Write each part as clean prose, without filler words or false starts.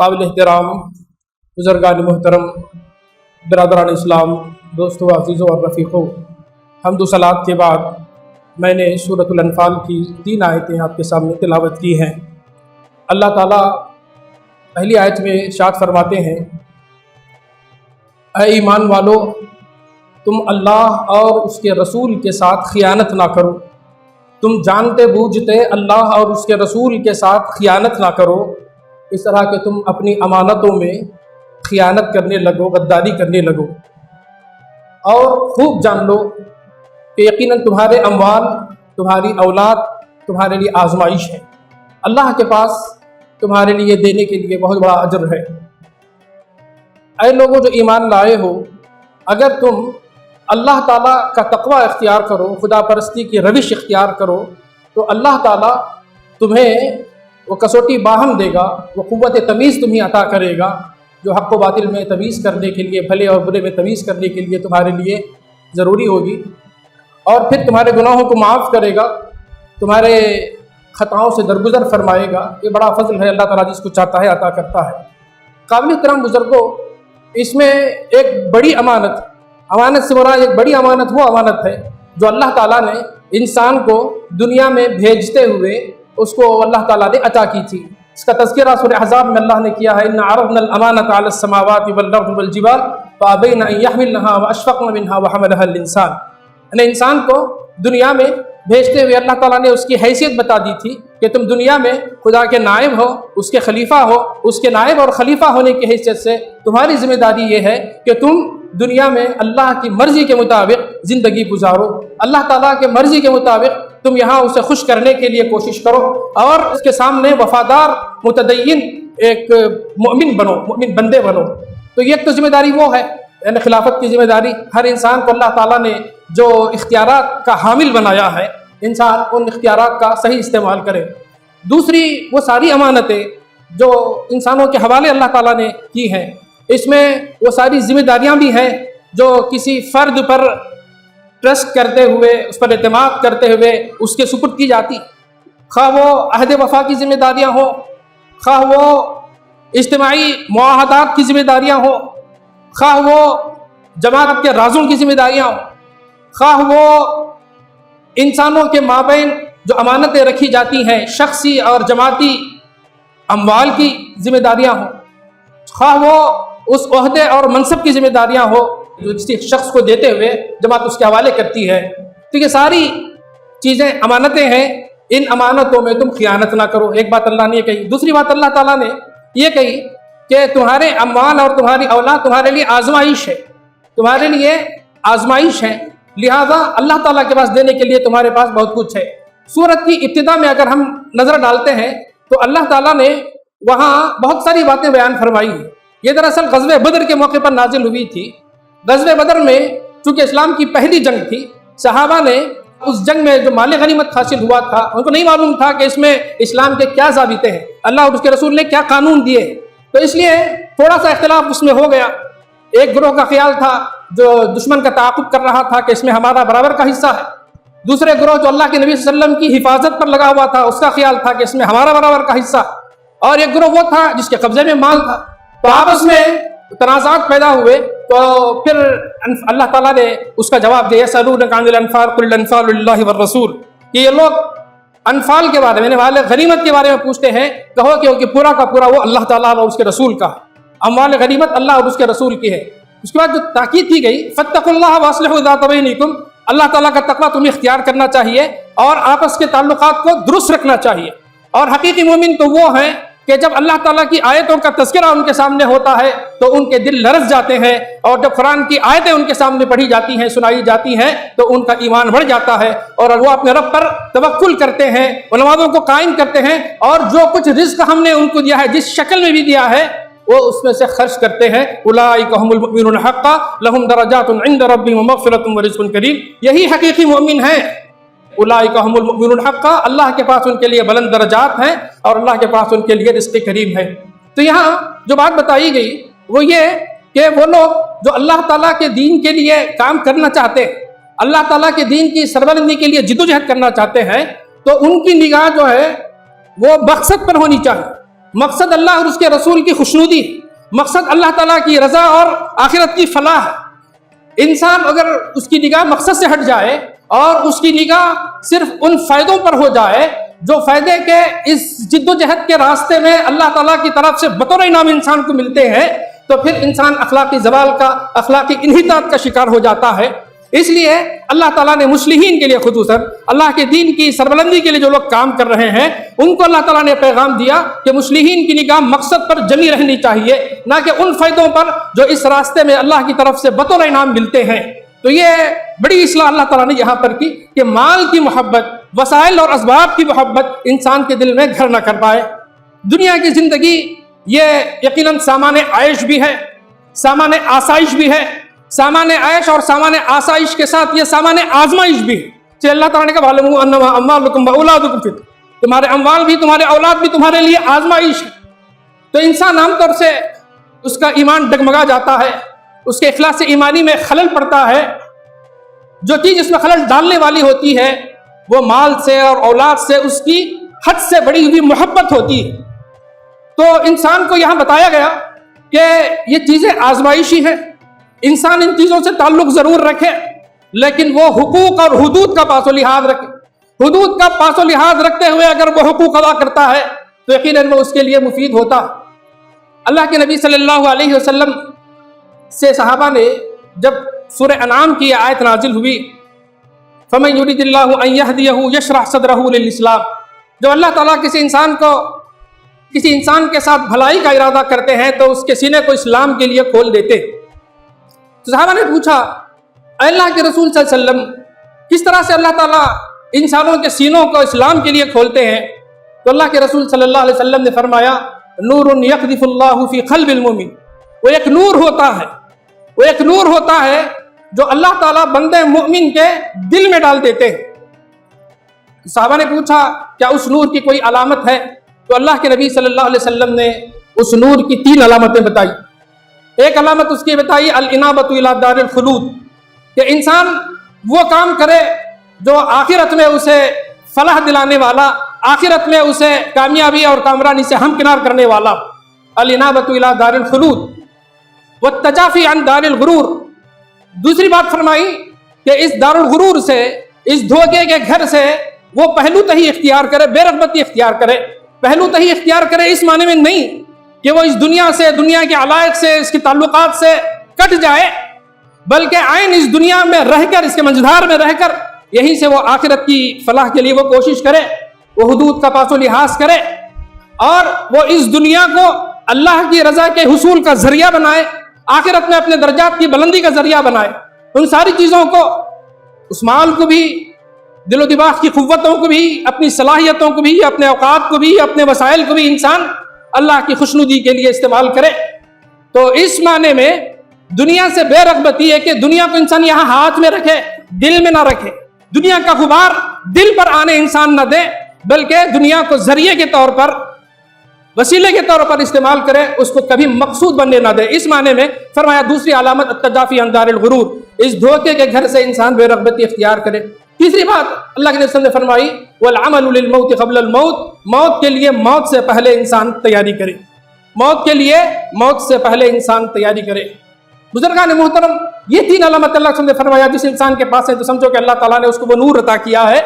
قابل احترام بزرگان محترم، برادران اسلام، دوستو عزیزوں اور رفیقوں، حمد و صلات کے بعد میں نے سورۃ الانفال کی 3 آیتیں آپ کے سامنے تلاوت کی ہیں۔ اللہ تعالیٰ پہلی آیت میں ارشاد فرماتے ہیں، اے ایمان والو، تم اللہ اور اس کے رسول کے ساتھ خیانت نہ کرو۔ تم جانتے بوجھتے اللہ اور اس کے رسول کے ساتھ خیانت نہ کرو، اس طرح کہ تم اپنی امانتوں میں خیانت کرنے لگو، غداری کرنے لگو۔ اور خوب جان لو کہ یقیناً تمہارے اموال، تمہاری اولاد تمہارے لیے آزمائش ہے، اللہ کے پاس تمہارے لیے دینے کے لیے بہت بڑا اجر ہے۔ اے لوگوں جو ایمان لائے ہو، اگر تم اللہ تعالیٰ کا تقوی اختیار کرو، خدا پرستی کی روش اختیار کرو، تو اللہ تعالیٰ تمہیں وہ کسوٹی باہم دے گا، وہ قوت تمیز تمہیں عطا کرے گا، جو حق و باطل میں تمیز کرنے کے لیے، بھلے اور برے میں تمیز کرنے کے لیے تمہارے لیے ضروری ہوگی، اور پھر تمہارے گناہوں کو معاف کرے گا، تمہارے خطاؤں سے درگزر فرمائے گا۔ یہ بڑا فضل ہے، اللہ تعالیٰ جس کو چاہتا ہے عطا کرتا ہے۔ قابل احترام بزرگوں، اس میں ایک بڑی امانت سے مراد ایک بڑی امانت وہ امانت ہے جو اللہ تعالیٰ نے انسان کو دنیا میں بھیجتے ہوئے اس کو اللہ تعالیٰ نے عطا کی تھی۔ اس کا تذکرہ سورہ احزاب میں اللہ نے کیا ہے، اِنَّا عَرَضْنَا الْأَمَانَةَ عَلَى السَّمَاوَاتِ وَالْأَرْضِ وَالْجِبَالِ فَأَبَيْنَ أَن يَحْمِلْنَهَا وَأَشْفَقْنَ مِنْهَا وَحَمَلَهَا الْإِنسَانُ۔ یعنی انسان کو دنیا میں بھیجتے ہوئے اللہ تعالیٰ نے اس کی حیثیت بتا دی تھی کہ تم دنیا میں خدا کے نائب ہو، اس کے خلیفہ ہو، اس کے نائب اور خلیفہ ہونے کی حیثیت سے تمہاری ذمہ داری یہ ہے کہ تم دنیا میں اللہ کی مرضی کے مطابق زندگی گزارو، اللہ تعالیٰ کے مرضی کے مطابق تم یہاں اسے خوش کرنے کے لیے کوشش کرو، اور اس کے سامنے وفادار متدین ایک مومن بندے بنو۔ تو یہ ایک تو ذمہ داری وہ ہے، یعنی خلافت کی ذمہ داری ہر انسان کو اللہ تعالیٰ نے جو اختیارات کا حامل بنایا ہے، انسان ان اختیارات کا صحیح استعمال کرے۔ دوسری وہ ساری امانتیں جو انسانوں کے حوالے اللہ تعالیٰ نے کی ہیں، اس میں وہ ساری ذمہ داریاں بھی ہیں جو کسی فرد پر ٹرسٹ کرتے ہوئے، اس پر اعتماد کرتے ہوئے اس کے سپرد کی جاتی، خواہ وہ عہد وفا کی ذمہ داریاں ہوں، خواہ وہ اجتماعی معاہدات کی ذمہ داریاں ہوں، خواہ وہ جماعت کے رازوں کی ذمہ داریاں ہوں، خواہ وہ انسانوں کے مابین جو امانتیں رکھی جاتی ہیں، شخصی اور جماعتی اموال کی ذمہ داریاں ہوں، خواہ وہ اس عہدے اور منصب کی ذمہ داریاں ہو جو کسی شخص کو دیتے ہوئے جماعت اس کے حوالے کرتی ہے، تو یہ ساری چیزیں امانتیں ہیں۔ ان امانتوں میں تم خیانت نہ کرو، ایک بات اللہ نے یہ کہی۔ دوسری بات اللہ تعالیٰ نے یہ کہی کہ تمہارے اموال اور تمہاری اولاد تمہارے لیے آزمائش ہے، تمہارے لیے آزمائش ہے، لہذا اللہ تعالیٰ کے پاس دینے کے لیے تمہارے پاس بہت کچھ ہے۔ سورت کی ابتدا میں اگر ہم نظر ڈالتے ہیں تو اللہ تعالیٰ نے وہاں بہت ساری باتیں بیان فرمائی ہیں۔ یہ دراصل غزوہ بدر کے موقع پر نازل ہوئی تھی۔ غزوہ بدر میں چونکہ اسلام کی پہلی جنگ تھی، صحابہ نے اس جنگ میں جو مال غنیمت حاصل ہوا تھا، ان کو نہیں معلوم تھا کہ اس میں اسلام کے کیا ضابطے ہیں، اللہ اور اس کے رسول نے کیا قانون دیے، تو اس لیے تھوڑا سا اختلاف اس میں ہو گیا۔ ایک گروہ کا خیال تھا جو دشمن کا تعاقب کر رہا تھا کہ اس میں ہمارا برابر کا حصہ ہے، دوسرے گروہ جو اللہ کے نبی صلی اللہ علیہ وسلم کی حفاظت پر لگا ہوا تھا، اس کا خیال تھا کہ اس میں ہمارا برابر کا حصہ، اور ایک گروہ وہ تھا جس کے قبضے میں مال تھا۔ تو آپس میں تنازعات پیدا ہوئے، تو پھر اللہ تعالیٰ نے اس کا جواب دیا، یسألونک عن الانفال قل الانفال للہ والرسول، کہ یہ لوگ انفال کے بارے میں، مال غنیمت کے بارے میں پوچھتے ہیں، کہو کہ پورا کا پورا وہ اللہ تعالیٰ اور اس کے رسول کا ہے، اموال غنیمت اللہ اور اس کے رسول کی ہے۔ اس کے بعد جو تاکید کی گئی، فاتقوا اللہ واصلحوا ذات بینکم، اللہ تعالیٰ کا تقویٰ تمہیں اختیار کرنا چاہیے اور آپس کے تعلقات کو درست رکھنا چاہیے۔ اور حقیقی مومن تو وہ ہیں کہ جب اللہ تعالیٰ کی آیتوں کا تذکرہ ان کے سامنے ہوتا ہے تو ان کے دل لرز جاتے ہیں، اور جب قرآن کی آیتیں ان کے سامنے پڑھی جاتی ہیں، سنائی جاتی ہیں، تو ان کا ایمان بڑھ جاتا ہے اور وہ اپنے رب پر توکل کرتے ہیں، نمازوں کو قائم کرتے ہیں، اور جو کچھ رزق ہم نے ان کو دیا ہے، جس شکل میں بھی دیا ہے، وہ اس میں سے خرچ کرتے ہیں۔ اولئک هم المؤمنون حقا لهم درجات عند ربهم ومغفرۃ ورزق کریم، یہی حقیقی مومن ہیں۔ اولئک هم المؤمنون حقا، اللہ کے پاس ان کے لیے بلند درجات ہیں اور اللہ کے پاس ان کے لیے رزق کریم ہے۔ تو یہاں جو بات بتائی گئی وہ یہ کہ وہ لوگ جو اللہ تعالیٰ کے دین کے لیے کام کرنا چاہتے ہیں، اللہ تعالیٰ کے دین کی سربلندی کے لیے جدوجہد کرنا چاہتے ہیں، تو ان کی نگاہ جو ہے وہ مقصد پر ہونی چاہیے، مقصد اللہ اور اس کے رسول کی خوشنودی، مقصد اللہ تعالیٰ کی رضا اور آخرت کی فلاح۔ انسان اگر اس کی نگاہ مقصد سے ہٹ جائے اور اس کی نگاہ صرف ان فائدوں پر ہو جائے جو فائدے کے اس جد و جہد کے راستے میں اللہ تعالیٰ کی طرف سے بطور انعام انسان کو ملتے ہیں، تو پھر انسان اخلاقی زوال کا، اخلاقی انحطاط کا شکار ہو جاتا ہے۔ اس لیے اللہ تعالیٰ نے مصلحین کے لیے، خصوصاً اللہ کے دین کی سربلندی کے لیے جو لوگ کام کر رہے ہیں، ان کو اللہ تعالیٰ نے پیغام دیا کہ مصلحین کی نگاہ مقصد پر جمی رہنی چاہیے، نہ کہ ان فائدوں پر جو اس راستے میں اللہ کی طرف سے بطور انعام ملتے ہیں۔ تو یہ بڑی اصلاح اللہ تعالیٰ نے یہاں پر کی کہ مال کی محبت، وسائل اور اسباب کی محبت انسان کے دل میں گھر نہ کر پائے۔ دنیا کی زندگی یہ یقیناً سامان عائش بھی ہے، سامان آسائش بھی ہے، سامان عائش اور سامان آسائش کے ساتھ یہ سامان آزمائش بھی ہے۔ کہ اللہ تعالیٰ نے کہا وَاعْلَمُوا أَنَّمَا أَمْوَالُكُمْ وَأَوْلَادُكُمْ فِتْنَةٌ، تمہارے اموال بھی، تمہارے اولاد بھی تمہارے لیے آزمائش ہے۔ تو انسان عام طور سے اس کا ایمان ڈگمگا جاتا ہے، اس کے اخلاص ایمانی میں خلل پڑتا ہے۔ جو چیز اس میں خلل ڈالنے والی ہوتی ہے وہ مال سے اور اولاد سے اس کی حد سے بڑی ہوئی محبت ہوتی ہے۔ تو انسان کو یہاں بتایا گیا کہ یہ چیزیں آزمائشی ہیں، انسان ان چیزوں سے تعلق ضرور رکھے، لیکن وہ حقوق اور حدود کا پاس و لحاظ رکھے۔ حدود کا پاس و لحاظ رکھتے ہوئے اگر وہ حقوق ادا کرتا ہے تو یقیناً وہ اس کے لیے مفید ہوتا۔ اللہ کے نبی صلی اللہ علیہ وسلم سے صحابہ نے جب سورہ انعام کی آیت نازل ہوئی، فَمَن يُرِدِ اللَّهُ أَن يَهْدِيَهُ يَشْرَحْ صَدْرَهُ لِلْإِسْلَامِ، جب اللہ تعالیٰ کسی انسان کے ساتھ بھلائی کا ارادہ کرتے ہیں تو اس کے سینے کو اسلام کے لیے کھول دیتے۔ تو صحابہ نے پوچھا اے اللہ کے رسول صلی اللہ علیہ وسلم، کس طرح سے اللہ تعالیٰ انسانوں کے سینوں کو اسلام کے لیے کھولتے ہیں؟ تو اللہ کے رسول صلی اللہ علیہ وسلم نے فرمایا نور یقذف اللہ فی قلب المؤمن، وہ ایک نور ہوتا ہے جو اللہ تعالیٰ بندے مؤمن کے دل میں ڈال دیتے ہیں۔ صحابہ نے پوچھا کیا اس نور کی کوئی علامت ہے؟ تو اللہ کے نبی صلی اللہ علیہ وسلم نے اس نور کی 3 علامتیں بتائی۔ ایک علامت اس کی بتائی الانابۃ الی دار الخلود، کہ انسان وہ کام کرے جو آخرت میں اسے فلاح دلانے والا، آخرت میں اسے کامیابی اور کامرانی سے ہمکنار کرنے والا، الانابۃ الی دار الخلود والتجافی عن دار الغرور۔ دوسری بات فرمائی کہ اس دار الغرور سے، اس دھوکے کے گھر سے وہ پہلو تہی اختیار کرے، بے رغبتی اختیار کرے۔ پہلو تہی اختیار کرے اس معنی میں نہیں کہ وہ اس دنیا سے، دنیا کے علائق سے، اس کے تعلقات سے کٹ جائے، بلکہ عین اس دنیا میں رہ کر، اس کے منجدار میں رہ کر یہیں سے وہ آخرت کی فلاح کے لیے وہ کوشش کرے، وہ حدود کا پاس و لحاظ کرے، اور وہ اس دنیا کو اللہ کی رضا کے حصول کا ذریعہ بنائے، آخرت میں اپنے درجات کی بلندی کا ذریعہ بنائے۔ ان ساری چیزوں کو، اس مال کو بھی، دل و دماغ کی قوتوں کو بھی، اپنی صلاحیتوں کو بھی، اپنے اوقات کو بھی، اپنے وسائل کو بھی انسان اللہ کی خوشنودی کے لیے استعمال کرے۔ تو اس معنی میں دنیا سے بے رغبتی ہے کہ دنیا کو انسان یہاں ہاتھ میں رکھے، دل میں نہ رکھے، دنیا کا غبار دل پر آنے انسان نہ دے، بلکہ دنیا کو ذریعے کے طور پر، وسیلے کے طور پر استعمال کرے، اس کو کبھی مقصود بننے نہ دے۔ اس معنی میں فرمایا دوسری علامت التجافی عن دار الغرور، اس دھوکے کے گھر سے انسان بے رغبتی اختیار کرے۔ تیسری بات اللہ کے رسول نے فرمائی والعمل للموت قبل الموت، موت کے لیے موت سے پہلے انسان تیاری کرے، موت کے لیے موت سے پہلے انسان تیاری کرے۔ بزرگان محترم، یہ 3 علامت اللہ کے رسول نے فرمایا جس انسان کے پاس ہے تو سمجھو کہ اللہ تعالیٰ نے اس کو وہ نور عطا کیا ہے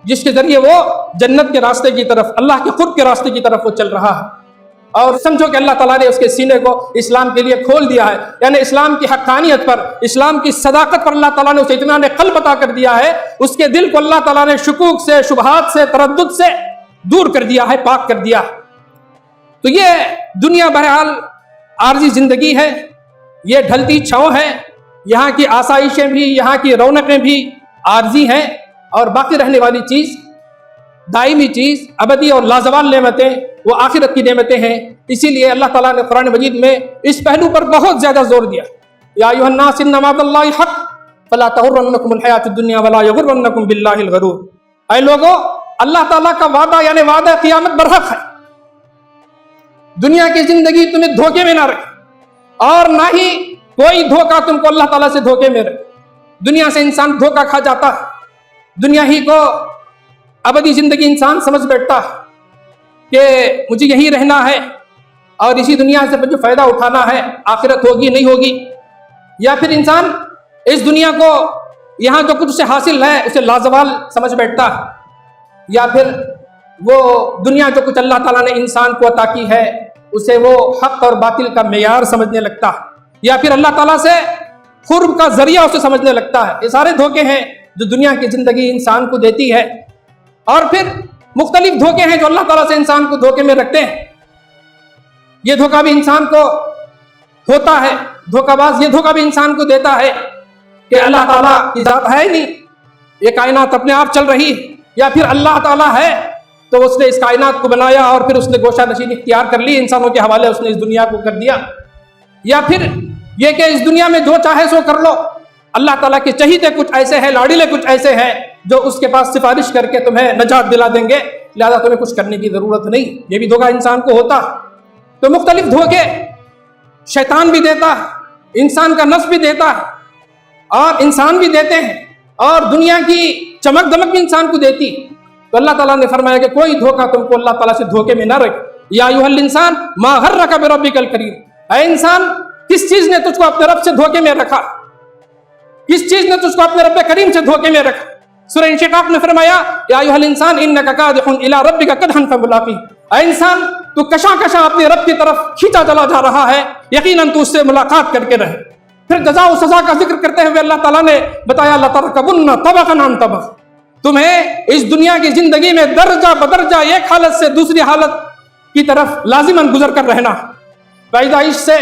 جس کے ذریعے وہ جنت کے راستے کی طرف، اللہ کے قرب کے راستے کی طرف وہ چل رہا ہے، اور سمجھو کہ اللہ تعالیٰ نے اس کے سینے کو اسلام کے لیے کھول دیا ہے، یعنی اسلام کی حقانیت پر، اسلام کی صداقت پر اللہ تعالیٰ نے اسے اطمینان قلب عطا کر دیا ہے، اس کے دل کو اللہ تعالیٰ نے شکوک سے، شبہات سے، تردد سے دور کر دیا ہے، پاک کر دیا۔ تو یہ دنیا بہرحال عارضی زندگی ہے، یہ ڈھلتی چھاؤں ہے، یہاں کی آسائشیں بھی، یہاں کی رونقیں بھی عارضی ہیں، اور باقی رہنے والی چیز، دائمی چیز، ابدی اور لازوال نعمتیں وہ آخرت کی نعمتیں ہیں۔ اسی لیے اللہ تعالیٰ نے قرآن مجید میں اس پہلو پر بہت زیادہ زور دیا، یا ایھا الناس ان وعد اللہ حق فلا تغرنکم الحیات الدنیا ولا یغرنکم باللہ الغرور۔ اے لوگو، اللہ تعالیٰ کا وعدہ یعنی وعدہ قیامت برحق ہے، دنیا کی زندگی تمہیں دھوکے میں نہ رکھے، اور نہ ہی کوئی دھوکہ تم کو اللہ تعالیٰ سے دھوکے میں رکھے۔ دنیا سے انسان دھوکہ کھا جاتا ہے، دنیا ہی کو ابدی زندگی انسان سمجھ بیٹھتا ہے، کہ مجھے یہیں رہنا ہے اور اسی دنیا سے جو فائدہ اٹھانا ہے، آخرت ہوگی نہیں ہوگی، یا پھر انسان اس دنیا کو یہاں جو کچھ سے حاصل ہے اسے لازوال سمجھ بیٹھتا، یا پھر وہ دنیا جو کچھ اللہ تعالیٰ نے انسان کو عطا کی ہے اسے وہ حق اور باطل کا معیار سمجھنے لگتا، یا پھر اللہ تعالیٰ سے قرب کا ذریعہ اسے سمجھنے لگتا ہے۔ یہ سارے دھوکے ہیں جو دنیا کی زندگی انسان کو دیتی ہے، اور پھر مختلف دھوکے ہیں جو اللہ تعالیٰ سے انسان کو دھوکے میں رکھتے ہیں۔ یہ دھوکہ بھی انسان کو ہوتا ہے، دھوکہ باز یہ دھوکہ بھی انسان کو دیتا ہے کہ اللہ تعالیٰ کی ذات ہے ہی نہیں، یہ کائنات اپنے آپ چل رہی ہے، یا پھر اللہ تعالیٰ ہے تو اس نے اس کائنات کو بنایا اور پھر اس نے گوشہ نشینی اختیار کر لی، انسانوں کے حوالے اس نے اس دنیا کو کر دیا، یا پھر یہ کہ اس دنیا میں جو چاہے سو کر لو، اللہ تعالیٰ کے چہیتے کچھ ایسے ہیں، لاڈلے کچھ ایسے ہیں جو اس کے پاس سفارش کر کے تمہیں نجات دلا دیں گے، لہذا تمہیں کچھ کرنے کی ضرورت نہیں۔ یہ بھی دھوکہ انسان کو ہوتا۔ تو مختلف دھوکے شیطان بھی دیتا ہے، انسان کا نفس بھی دیتا ہے، اور انسان بھی دیتے ہیں، اور دنیا کی چمک دمک بھی انسان کو دیتی۔ تو اللہ تعالیٰ نے فرمایا کہ کوئی دھوکہ تم کو اللہ تعالیٰ سے دھوکے میں نہ رکھ۔ یا ایھا الانسان ما غرک بربک الکریم، اے انسان کس چیز نے تجھ کو اپنے رب سے دھوکے میں رکھا، کس چیز نے تجھ کو اپنے رب کریم سے دھوکے میں رکھا۔ سورہ انشقاق میں فرمایا یا ایھا الانسان انک کادح الی ربک کدحا فملاقیہ، اے انسان تو کشاں کشاں اپنے رب کی طرف کھینچا چلا جا رہا ہے، یقیناً تو اس سے ملاقات کر کے رہے۔ پھر جزا و سزا کا ذکر کرتے ہوئے اللہ تعالیٰ نے بتایا لترکبن طبقا عن طبق، تمہیں اس دنیا کی زندگی میں درجہ بدرجہ ایک حالت سے دوسری حالت کی طرف لازماً گزر کر رہنا۔ پیدائش سے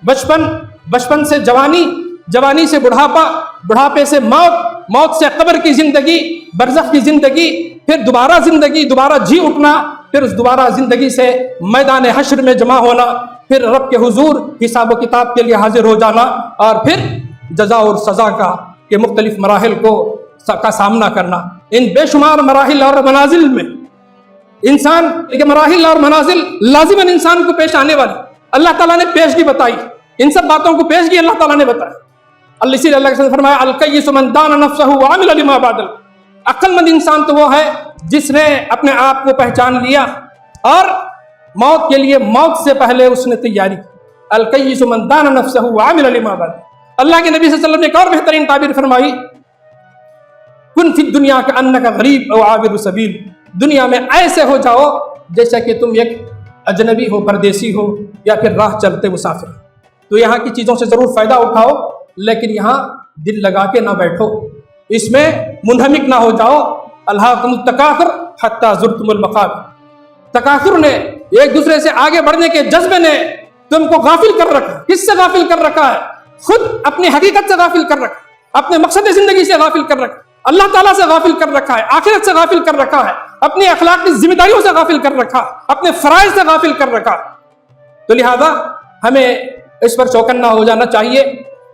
بچپن، بچپن سے جوانی، جوانی سے بڑھاپا، بڑھاپے سے موت، موت سے قبر کی زندگی، برزخ کی زندگی، پھر دوبارہ زندگی، دوبارہ جی اٹھنا، پھر اس دوبارہ زندگی سے میدان حشر میں جمع ہونا، پھر رب کے حضور حساب و کتاب کے لیے حاضر ہو جانا، اور پھر جزا اور سزا کے مختلف مراحل کا سامنا کرنا۔ ان بے شمار مراحل اور منازل میں انسان کے مراحل اور منازل لازماً انسان کو پیش آنے والی اللہ تعالیٰ نے پیشگی بتائی، ان سب باتوں کو پیشگی اللہ تعالیٰ نے بتائی۔ اللہ نے فرمایا الکیس من دان نفسہ وعمل لما بعد الموت، عقل مند انسان تو وہ ہے جس نے اپنے آپ کو پہچان لیا اور موت کے لیے موت سے پہلے اس نے تیاری کی۔ الکیس من دان نفسہ وعمل لما بعد۔ اللہ کے نبی صلی اللہ علیہ وسلم نے ایک اور بہترین تعبیر فرمائی، کن فی الدنیا کأنک غریب او عابر سبیل، دنیا میں ایسے ہو جاؤ جیسا کہ تم ایک اجنبی ہو، پردیسی ہو، یا پھر راہ چلتے مسافر۔ تو یہاں کی چیزوں سے ضرور فائدہ اٹھاؤ، لیکن یہاں دل لگا کے نہ بیٹھو، اس میں منہمک نہ ہو جاؤ۔ الہاکم التکاثر حتی زرتم المقابر، تکاثر نے، ایک دوسرے سے آگے بڑھنے کے جذبے نے تم کو غافل کر رکھا۔ کس سے غافل کر رکھا ہے؟ خود اپنی حقیقت سے غافل کر رکھا، اپنے مقصد زندگی سے غافل کر رکھا، اللہ تعالیٰ سے غافل کر رکھا ہے، آخرت سے غافل کر رکھا ہے، اپنی اخلاقی ذمہ داریوں سے غافل کر رکھا، اپنے فرائض سے غافل کر رکھا۔ تو لہذا ہمیں اس پر چوکنا ہو جانا چاہیے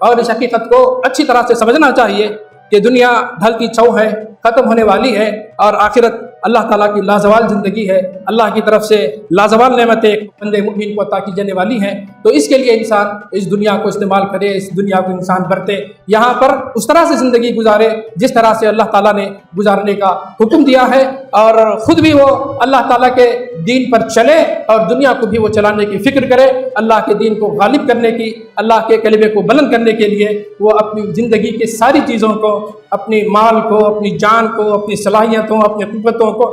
اور اس حقیقت کو اچھی طرح سے سمجھنا چاہیے کہ دنیا ڈھلتی چھاؤں ہے، ختم ہونے والی ہے، اور آخرت اللہ تعالیٰ کی لازوال زندگی ہے، اللہ کی طرف سے لازوال نعمتیں بندے مومن کو عطا کی جانے والی ہیں۔ تو اس کے لیے انسان اس دنیا کو استعمال کرے، اس دنیا کو انسان برتے، یہاں پر اس طرح سے زندگی گزارے جس طرح سے اللہ تعالیٰ نے گزارنے کا حکم دیا ہے، اور خود بھی وہ اللہ تعالیٰ کے دین پر چلے اور دنیا کو بھی وہ چلانے کی فکر کرے، اللہ کے دین کو غالب کرنے کی، اللہ کے کلمے کو بلند کرنے کے لیے وہ اپنی زندگی کی ساری چیزوں کو، اپنی مال کو، اپنی جان کو، اپنی صلاحیتوں، اپنی قوتوں کو،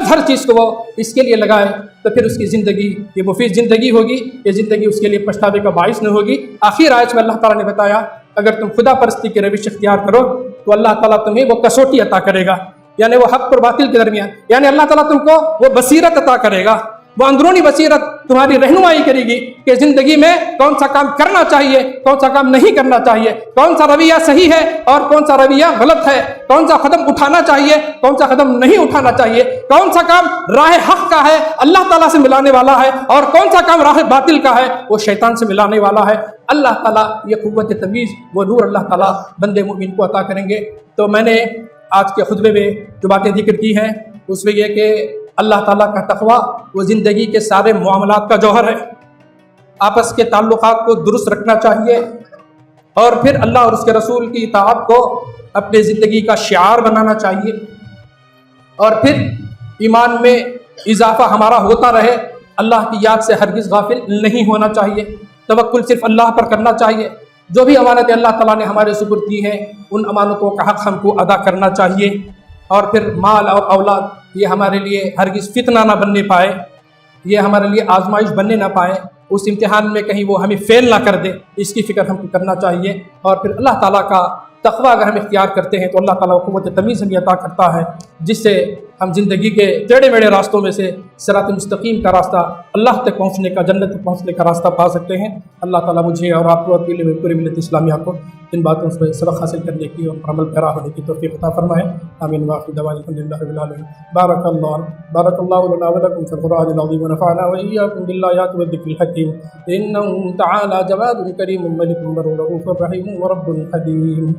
ہر چیز کو وہ اس کے لیے لگائے، تو پھر اس کی زندگی یہ مفید زندگی ہوگی، یہ زندگی اس کے لیے پچھتاوے کا باعث نہ ہوگی۔ آخر آیت میں اللہ تعالیٰ نے بتایا اگر تم خدا پرستی کی روش اختیار کرو تو اللہ تعالیٰ تمہیں وہ کسوٹی عطا کرے گا، یعنی وہ حق اور باطل کے درمیان، یعنی اللہ تعالیٰ تم کو وہ بصیرت عطا کرے گا، وہ اندرونی بصیرت تمہاری رہنمائی کرے گی کہ زندگی میں کون سا کام کرنا چاہیے، کون سا کام نہیں کرنا چاہیے، کون سا رویہ صحیح ہے اور کون سا رویہ غلط ہے، کون سا قدم اٹھانا چاہیے، کون سا قدم نہیں اٹھانا چاہیے، کون سا کام راہ حق کا ہے، اللہ تعالیٰ سے ملانے والا ہے، اور کون سا کام راہ باطل کا ہے، وہ شیطان سے ملانے والا ہے۔ اللہ تعالیٰ یہ قوت تمیز، وہ نور اللہ تعالیٰ بندے مومن کو عطا کریں گے۔ تو میں نے آج کے خطبے میں جو باتیں ذکر کی ہیں اس میں یہ کہ اللہ تعالیٰ کا تقویٰ وہ زندگی کے سارے معاملات کا جوہر ہے، آپس کے تعلقات کو درست رکھنا چاہیے، اور پھر اللہ اور اس کے رسول کی اطاعت کو اپنے زندگی کا شعار بنانا چاہیے، اور پھر ایمان میں اضافہ ہمارا ہوتا رہے، اللہ کی یاد سے ہرگز غافل نہیں ہونا چاہیے، توکل صرف اللہ پر کرنا چاہیے۔ جو بھی امانتیں اللہ تعالیٰ نے ہمارے سپرد کی ہیں ان امانتوں کا حق ہم کو ادا کرنا چاہیے، اور پھر مال اور اولاد یہ ہمارے لیے ہرگز فتنہ نہ بننے پائے، یہ ہمارے لیے آزمائش بننے نہ پائے، اس امتحان میں کہیں وہ ہمیں فیل نہ کر دے، اس کی فکر ہم کو کرنا چاہیے۔ اور پھر اللہ تعالیٰ کا تقویٰ اگر ہم اختیار کرتے ہیں تو اللہ تعالیٰ کو قوت تمیز ہمیں عطا کرتا ہے، جس سے ہم زندگی کے ٹیڑھے میڑھے راستوں میں سے صراط مستقیم کا راستہ، اللہ تک پہنچنے کا، جنت تک پہنچنے کا راستہ پا سکتے ہیں۔ اللہ تعالیٰ مجھے اور آپ کو اور پوری ملت اسلامیہ کو ان باتوں سے سبق حاصل کرنے کی اور عمل پیرا ہونے کی توفیق عطا فرمائے۔ آمین وآخر دعوانا الحمدللہ رب العالمین۔ بارک اللہ لنا ولکم فی القرآن العظیم ونفعنا وإیاکم بالآیات والذکر الحکیم۔ انہ تعالی جواد کریم ملک بر رؤوف رحیم ورب حلیم۔